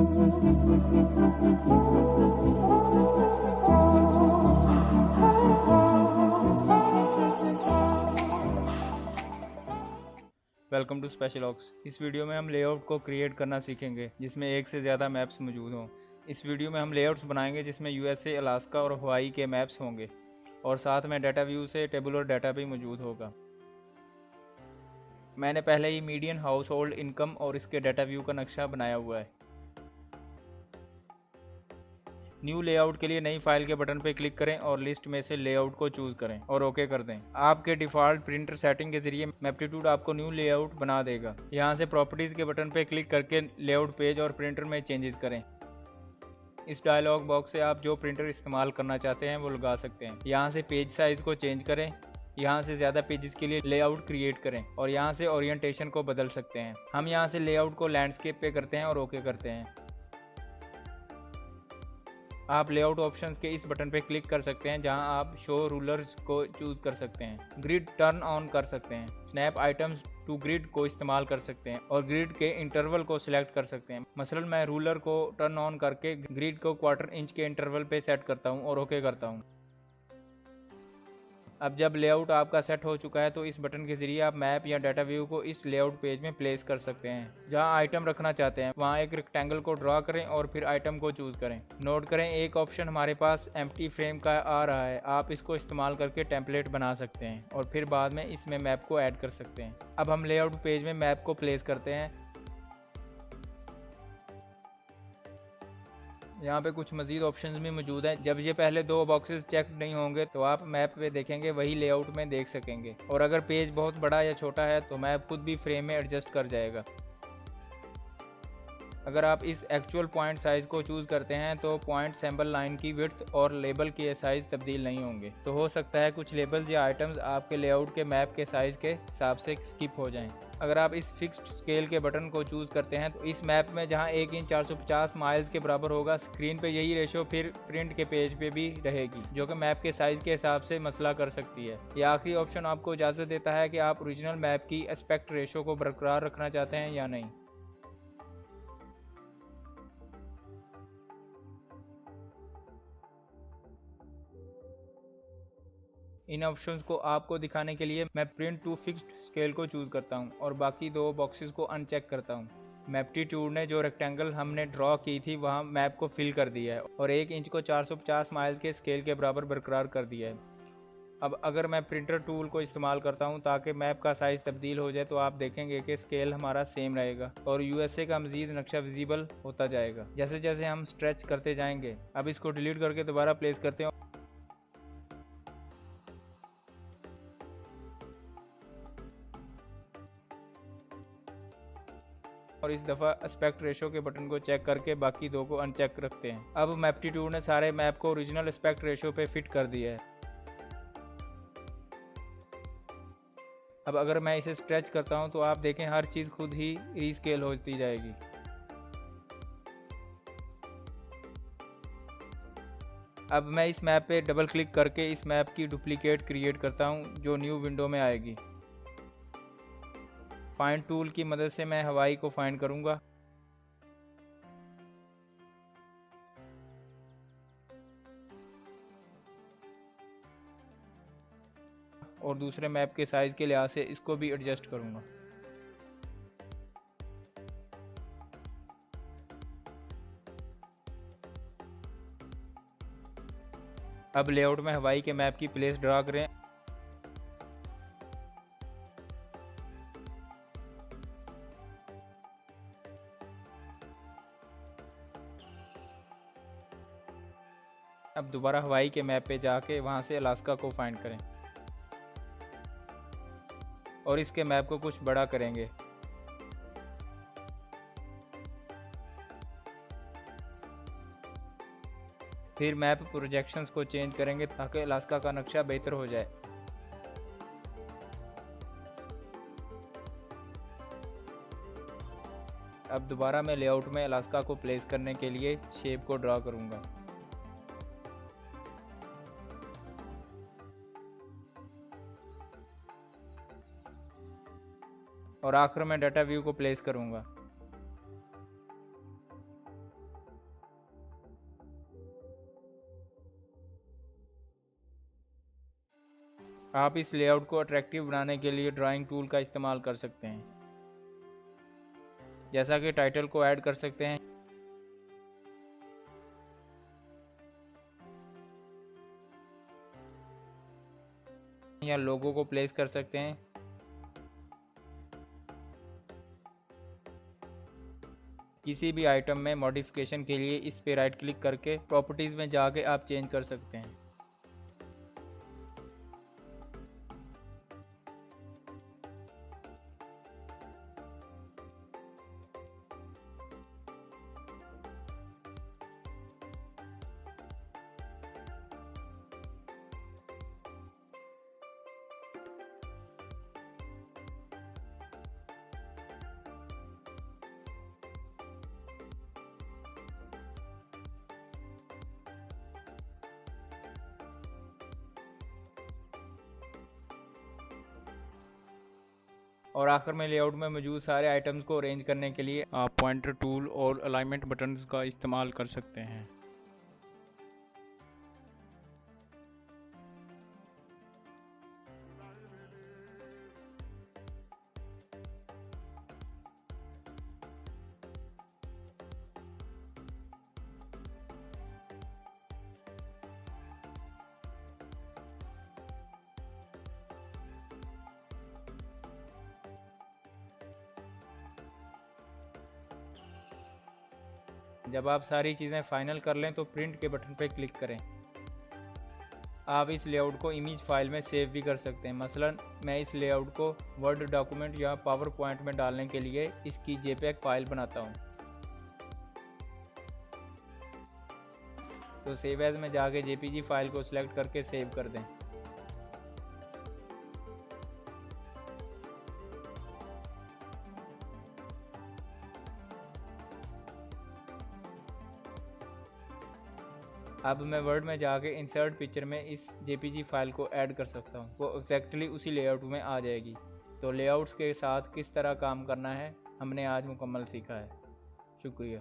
Welcome to स्पेशलॉग्स। इस video में हम लेआउट को क्रिएट करना सीखेंगे जिसमें एक से ज़्यादा मैप्स मौजूद हों। इस वीडियो में हम लेआउट्स बनाएंगे जिसमें यूएसए, अलास्का और हवाई के मैप्स होंगे और साथ में डाटा व्यू से टेबुलर डाटा भी मौजूद होगा। मैंने पहले ही मीडियन हाउस होल्ड इनकम और इसके डाटा व्यू का नक्शा बनाया हुआ है। न्यू लेआउट के लिए नई फाइल के बटन पर क्लिक करें और लिस्ट में से लेआउट को चूज करें और ओके कर दें। आपके डिफ़ॉल्ट प्रिंटर सेटिंग के जरिए मैप्टीट्यूड आपको न्यू लेआउट बना देगा। यहाँ से प्रॉपर्टीज़ के बटन पर क्लिक करके लेआउट पेज और प्रिंटर में चेंजेस करें। इस डायलॉग बॉक्स से आप जो प्रिंटर इस्तेमाल करना चाहते हैं वो लगा सकते हैं। यहाँ से पेज साइज को चेंज करें, यहाँ से ज़्यादा पेजेस के लिए लेआउट क्रिएट करें और यहाँ से ओरिएंटेशन को बदल सकते हैं। हम यहाँ से लेआउट को लैंडस्केप पे करते हैं और ओके करते हैं। आप लेआउट ऑप्शंस के इस बटन पर क्लिक कर सकते हैं जहां आप शो रूलर्स को चूज कर सकते हैं। ग्रिड टर्न ऑन कर सकते हैं। स्नैप आइटम्स टू ग्रिड को इस्तेमाल कर सकते हैं और ग्रिड के इंटरवल को सिलेक्ट कर सकते हैं। मसलन मैं रूलर को टर्न ऑन करके ग्रिड को 1/4 इंच के इंटरवल पे सेट करता हूं और ओके करता हूं। अब जब लेआउट आपका सेट हो चुका है तो इस बटन के जरिए आप मैप या डाटा व्यू को इस लेआउट पेज में प्लेस कर सकते हैं। जहां आइटम रखना चाहते हैं वहां एक रेक्टेंगल को ड्रा करें और फिर आइटम को चूज करें। नोट करें एक ऑप्शन हमारे पास एम्प्टी फ्रेम का आ रहा है। आप इसको इस्तेमाल करके टेम्पलेट बना सकते हैं और फिर बाद में इसमें मैप को ऐड कर सकते हैं। अब हम लेआउट पेज में मैप को प्लेस करते हैं। यहाँ पे कुछ मज़ीद ऑप्शंस भी मौजूद हैं। जब ये पहले दो बॉक्सेस चेक नहीं होंगे तो आप मैप पे देखेंगे वही लेआउट में देख सकेंगे और अगर पेज बहुत बड़ा या छोटा है तो मैप खुद भी फ्रेम में एडजस्ट कर जाएगा। अगर आप इस एक्चुअल पॉइंट साइज़ को चूज़ करते हैं तो पॉइंट सिंबल लाइन की विड्थ और लेबल के साइज़ तब्दील नहीं होंगे। तो हो सकता है कुछ लेबल्स या आइटम्स आपके लेआउट के मैप के साइज़ के हिसाब से स्किप हो जाएं। अगर आप इस फिक्स्ड स्केल के बटन को चूज़ करते हैं तो इस मैप में जहां 1 इंच 450 माइल्स के बराबर होगा, स्क्रीन पे यही रेशो फिर प्रिंट के पेज पे भी रहेगी, जो कि मैप के साइज़ के हिसाब से मसला कर सकती है। यह आखिरी ऑप्शन आपको इजाज़त देता है कि आप ओरिजिनल मैप की एस्पेक्ट रेशो को बरकरार रखना चाहते हैं या नहीं। इन ऑप्शंस को आपको दिखाने के लिए मैं प्रिंट टू फिक्स्ड स्केल को चूज़ करता हूं और बाकी दो बॉक्सेस को अनचेक करता हूं। मैप्टीट्यूड ने जो रेक्टेंगल हमने ड्रॉ की थी वहां मैप को फिल कर दिया है और 1 इंच को 450 माइल्स के स्केल के बराबर बरकरार कर दिया है। अब अगर मैं प्रिंटर टूल को इस्तेमाल करता हूं ताकि मैप का साइज़ तब्दील हो जाए तो आप देखेंगे कि स्केल हमारा सेम रहेगा और यूएसए का मज़ीद नक्शा विजिबल होता जाएगा जैसे जैसे हम स्ट्रेच करते जाएंगे। अब इसको डिलीट करके दोबारा प्लेस करते हैं और इस दफ़ा एस्पेक्ट रेशो के बटन को चेक करके बाकी दो को अनचेक रखते हैं। अब मैप्टीट्यूड ने सारे मैप को ओरिजिनल एस्पेक्ट रेशो पे फिट कर दिया है। अब अगर मैं इसे स्ट्रेच करता हूं तो आप देखें हर चीज़ खुद ही रीस्केल होती जाएगी। अब मैं इस मैप पे डबल क्लिक करके इस मैप की डुप्लीकेट क्रिएट करता हूं जो न्यू विंडो में आएगी। फाइंड टूल की मदद से मैं हवाई को फाइंड करूंगा और दूसरे मैप के साइज़ के लिहाज से इसको भी एडजस्ट करूंगा। अब लेआउट में हवाई के मैप की प्लेस ड्रा करें। अब दोबारा हवाई के मैप पे जाके वहां से अलास्का को फाइंड करें और इसके मैप को कुछ बड़ा करेंगे। फिर मैप प्रोजेक्शंस को चेंज करेंगे ताकि अलास्का का नक्शा बेहतर हो जाए। अब दोबारा मैं लेआउट में अलास्का को प्लेस करने के लिए शेप को ड्रा करूंगा। और आखिर में डाटा व्यू को प्लेस करूंगा। आप इस लेआउट को अट्रैक्टिव बनाने के लिए ड्राइंग टूल का इस्तेमाल कर सकते हैं, जैसा कि टाइटल को ऐड कर सकते हैं या लोगो को प्लेस कर सकते हैं। किसी भी आइटम में मॉडिफिकेशन के लिए इस पे राइट क्लिक करके प्रॉपर्टीज़ में जाके आप चेंज कर सकते हैं। और आखिर में लेआउट में मौजूद सारे आइटम्स को अरेंज करने के लिए आप पॉइंटर टूल और अलाइनमेंट बटन्स का इस्तेमाल कर सकते हैं। जब आप सारी चीज़ें फाइनल कर लें तो प्रिंट के बटन पर क्लिक करें। आप इस लेआउट को इमेज फाइल में सेव भी कर सकते हैं। मसलन मैं इस लेआउट को वर्ड डॉक्यूमेंट या पावर पॉइंट में डालने के लिए इसकी जेपीईजी फाइल बनाता हूं। तो सेव एज में जाके जेपीजी फाइल को सिलेक्ट करके सेव कर दें। अब मैं वर्ड में जाके इंसर्ट पिक्चर में इस जेपीजी फाइल को ऐड कर सकता हूँ। वो एग्जैक्टली उसी लेआउट में आ जाएगी। तो लेआउट्स के साथ किस तरह काम करना है हमने आज मुकम्मल सीखा है। शुक्रिया।